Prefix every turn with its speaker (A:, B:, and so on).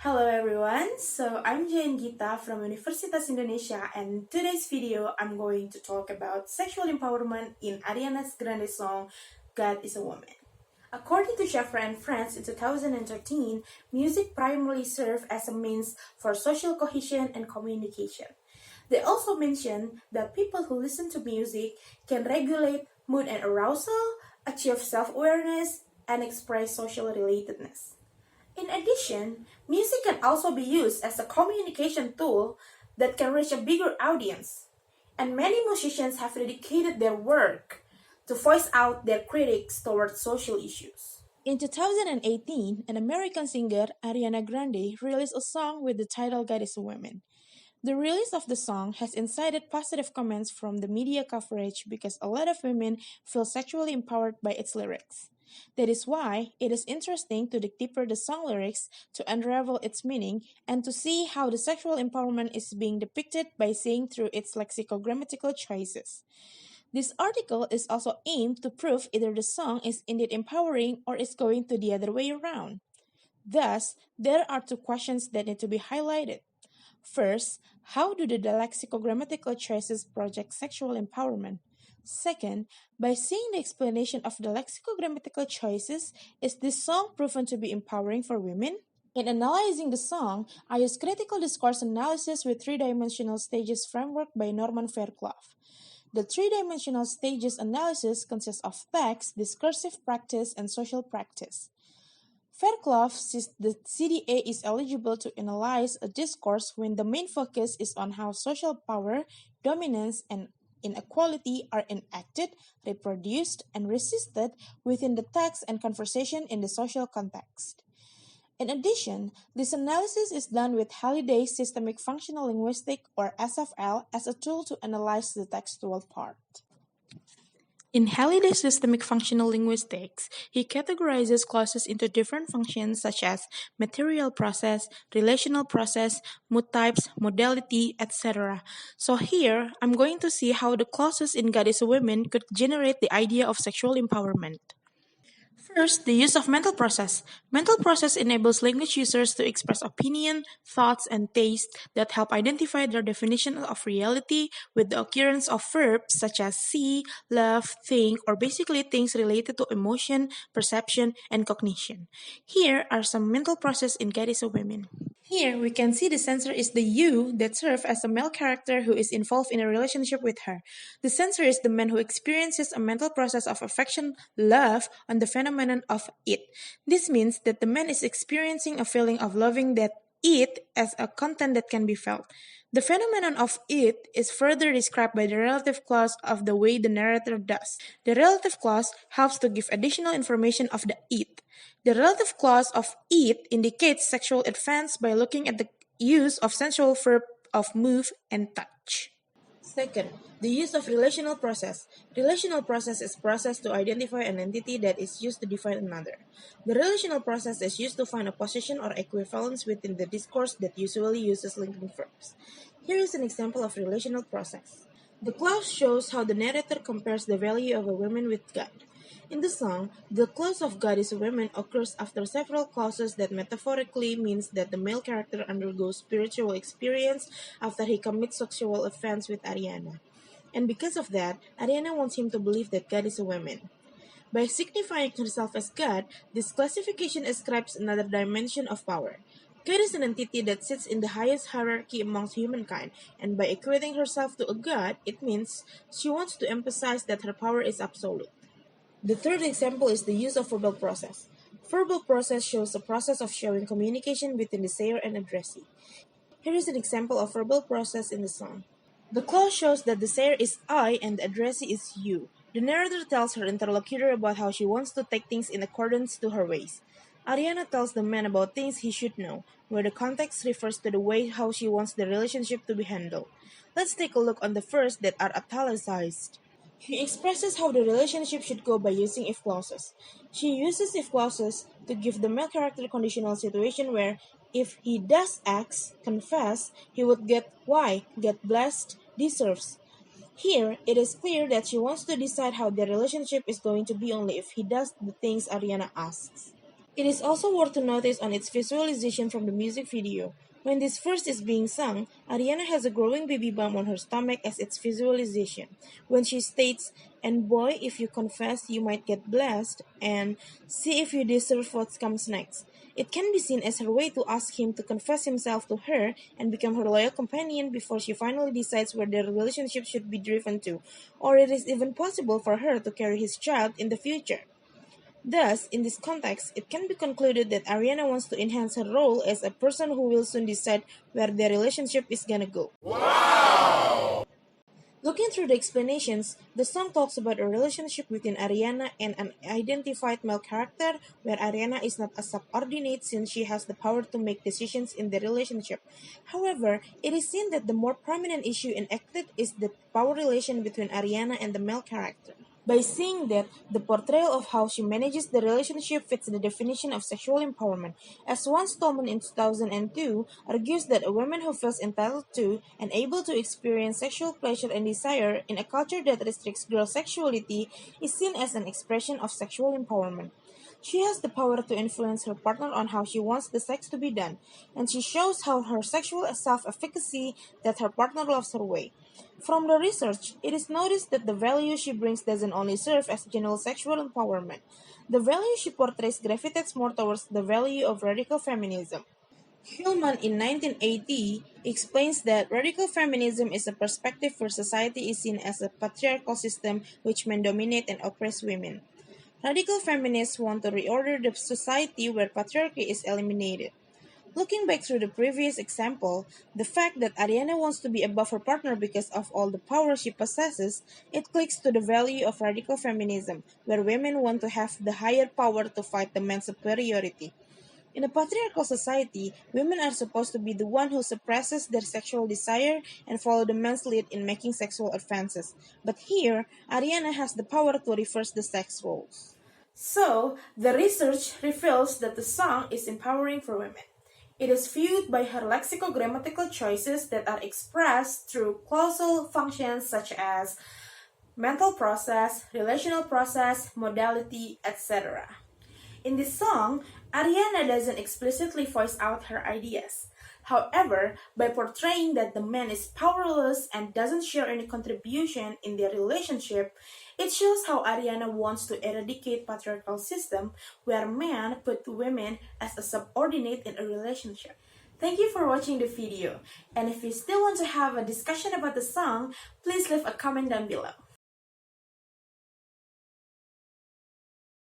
A: Hello everyone, so I'm Jaend Gita from Universitas Indonesia, and today's video I'm going to talk about sexual empowerment in Ariana Grande's song God is a Woman. According to Shafra and Friends in 2013, music primarily served as a means for social cohesion and communication. They also mention that people who listen to music can regulate mood and arousal, achieve self-awareness, and express social relatedness. In addition, music can also be used as a communication tool that can reach a bigger audience, and many musicians have dedicated their work to voice out their critics towards social issues. In 2018, an American singer, Ariana Grande, released a song with the title God is a Woman. The release of the song has incited positive comments from the media coverage because a lot of women feel sexually empowered by its lyrics. That is why it is interesting to dig deeper the song lyrics to unravel its meaning and to see how the sexual empowerment is being depicted by seeing through its lexicogrammatical choices. This article is also aimed to prove either the song is indeed empowering or is going to the other way around. Thus, there are two questions that need to be highlighted. First, how do the lexicogrammatical choices project sexual empowerment? Second, by seeing the explanation of the lexicogrammatical choices, is this song proven to be empowering for women? In analyzing the song, I use critical discourse analysis with three-dimensional stages framework by Norman Fairclough. The three-dimensional stages analysis consists of text, discursive practice, and social practice. Fairclough says the CDA is eligible to analyze a discourse when the main focus is on how social power, dominance, and inequality are enacted, reproduced, and resisted within the text and conversation in the social context. In addition, this analysis is done with Halliday's Systemic Functional Linguistics, or SFL, as a tool to analyze the textual part. In Halliday's systemic functional linguistics, he categorizes clauses into different functions such as material process, relational process, mood types, modality, etc. So here, I'm going to see how the clauses in God is a Woman could generate the idea of sexual empowerment. First, the use of mental process. Mental process enables language users to express opinion, thoughts, and taste that help identify their definition of reality with the occurrence of verbs such as see, love, think, or basically things related to emotion, perception, and cognition. Here are some mental process in God is a Woman. Here, we can see the censor is the you that serves as a male character who is involved in a relationship with her. The censor is the man who experiences a mental process of affection, love, on the phenomenon of it. This means that the man is experiencing a feeling of loving that it as a content that can be felt. The phenomenon of it is further described by the relative clause of the way the narrator does. The relative clause helps to give additional information of the it. The relative clause of it indicates sexual advance by looking at the use of sensual verb of move and touch. Second, the use of relational process. Relational process is process to identify an entity that is used to define another. The relational process is used to find a position or equivalence within the discourse that usually uses linking verbs. Here is an example of relational process. The clause shows how the narrator compares the value of a woman with God. In the song, the clause of God is a woman occurs after several clauses that metaphorically means that the male character undergoes spiritual experience after he commits sexual offense with Ariana. And because of that, Ariana wants him to believe that God is a woman. By signifying herself as God, this classification ascribes another dimension of power. God is an entity that sits in the highest hierarchy amongst humankind, and by equating herself to a god, it means she wants to emphasize that her power is absolute. The third example is the use of verbal process. Verbal process shows the process of showing communication between the sayer and addressee. Here is an example of verbal process in the song. The clause shows that the sayer is I and the addressee is you. The narrator tells her interlocutor about how she wants to take things in accordance to her ways. Ariana tells the man about things he should know, where the context refers to the way how she wants the relationship to be handled. Let's take a look on the first that are italicized. He expresses how the relationship should go by using if clauses. She uses if clauses to give the male character conditional situation where if he does X, confess, he would get Y, get blessed, deserves. Here, it is clear that she wants to decide how their relationship is going to be only if he does the things Ariana asks.
B: It is also worth to notice on its visualization from the music video. When this verse is being sung, Ariana has a growing baby bump on her stomach as its visualization. When she states, "And boy, if you confess, you might get blessed," and "see if you deserve what comes next." It can be seen as her way to ask him to confess himself to her and become her loyal companion before she finally decides where their relationship should be driven to, or it is even possible for her to carry his child in the future. Thus, in this context, it can be concluded that Ariana wants to enhance her role as a person who will soon decide where their relationship is gonna go. Looking through the explanations, the song talks about a relationship between Ariana and an identified male character where Ariana is not a subordinate since she has the power to make decisions in the relationship. However, it is seen that the more prominent issue enacted is the power relation between Ariana and the male character. By seeing that, the portrayal of how she manages the relationship fits the definition of sexual empowerment, as one Stallman in 2002 argues that a woman who feels entitled to and able to experience sexual pleasure and desire in a culture that restricts girl sexuality is seen as an expression of sexual empowerment. She has the power to influence her partner on how she wants the sex to be done, and she shows how her sexual self-efficacy that her partner loves her way. From the research, it is noticed that the value she brings doesn't only serve as general sexual empowerment. The value she portrays gravitates more towards the value of radical feminism. Hillman in 1980 explains that radical feminism is a perspective where society is seen as a patriarchal system which men dominate and oppress women. Radical feminists want to reorder the society where patriarchy is eliminated. Looking back through the previous example, the fact that Ariana wants to be above her partner because of all the power she possesses, it clicks to the value of radical feminism, where women want to have the higher power to fight the man's superiority. In a patriarchal society, women are supposed to be the one who suppresses their sexual desire and follow the man's lead in making sexual advances. But here, Ariana has the power to reverse the sex roles.
A: So, the research reveals that the song is empowering for women. It is fueled by her lexicogrammatical choices that are expressed through clausal functions such as mental process, relational process, modality, etc. In this song, Ariana doesn't explicitly voice out her ideas. However, by portraying that the man is powerless and doesn't share any contribution in their relationship, it shows how Ariana wants to eradicate patriarchal system where men put women as a subordinate in a relationship. Thank you for watching the video, and if you still want to have a discussion about the song, please leave a comment down below.